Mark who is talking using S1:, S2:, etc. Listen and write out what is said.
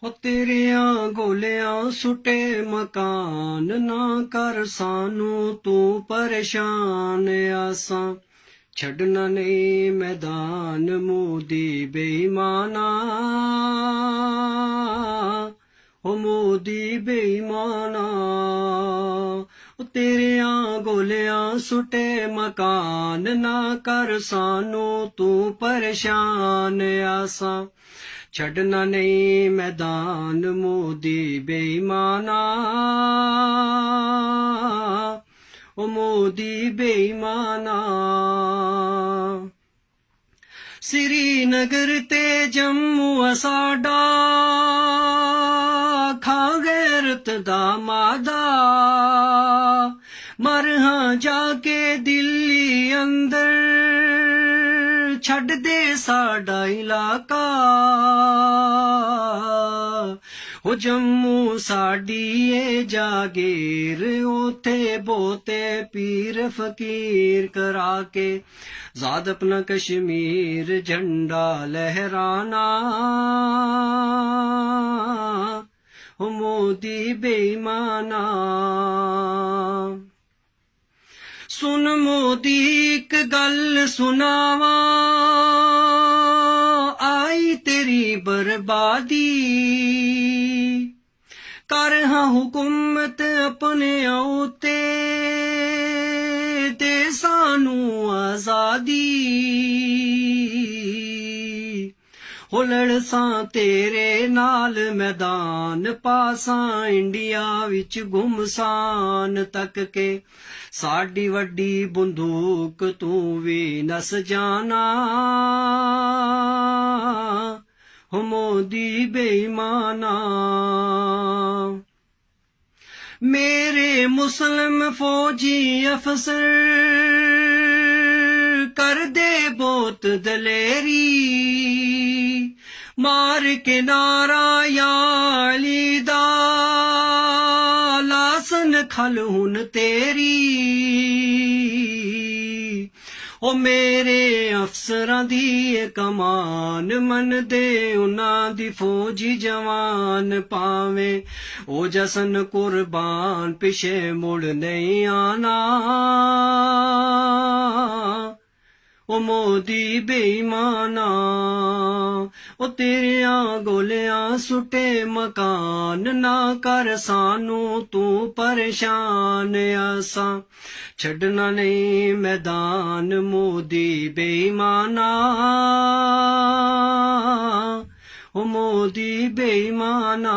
S1: ਹੋ ਤੇਰਿਆਂ ਗੋਲਿਆਂ ਸੁੱਟੇ ਮਕਾਨ, ਨਾ ਕਰ ਸਾਨੂੰ ਤੂੰ ਪਰੇਸ਼ਾਨ। ਆਸਾਂ ਛੱਡਣਾ ਨਹੀਂ ਮੈਦਾਨ ਮੋਦੀ ਬੇਈਮਾਨਾ, ਹੋ ਮੋਦੀ ਬੇਈਮਾਨਾ। ਤੇਰਿਆਂ ਗੋਲਿਆਂ ਸੁੱਟੇ ਮਕਾਨ, ਨਾ ਕਰ ਸਾਨੂੰ ਤੂੰ ਪਰੇਸ਼ਾਨ। ਆਸਾਂ ਛੱਡਣਾ ਨਹੀਂ ਮੈਦਾਨ ਮੋਦੀ ਬੇਈਮਾਨਾ, ਓ ਮੋਦੀ ਬੇਈਮਾਨਾ। श्रीनगर ते जम्मू साडा, खां गैरत दा मादा। मर हां जाके दिल्ली अंदर, छड़ दे साडा इलाका। हो जम्मू साडी ए जागीर, उथे बोते पीर फकीर करा के ज़ाद अपना कश्मीर झंडा लहराना। हो मोदी बेईमाना। सुन मोदी एक गल सुनावा, आई तेरी बर्बादी। कर हाँ हुकूमत अपने औते, दे सानू आजादी। हो लड़सां तेरे नाल मैदान, पासां इंडिया विच गुमसान तक के। साडी वड्डी बंदूक तू भी नस जाना। हो मोदी बेईमाना। मेरे मुस्लिम फौजी अफसर कर दे बहुत दलेरी, मार के नारा या अली दा, लासन खल हुन तेरी। ओ मेरे अफसरां दी कमान, मन दे उन्हां दी फौजी जवान। पावे ओ जसन कुर्बान, पिछे मुड़ नहीं आना। ओ मोदी बेईमाना। ओ तेरियां गोलियां सुटे मकान, ना कर सानू तू परेशान। आसां छड्डना नहीं मैदान मोदी बेईमाना, ओ मोदी बेईमाना।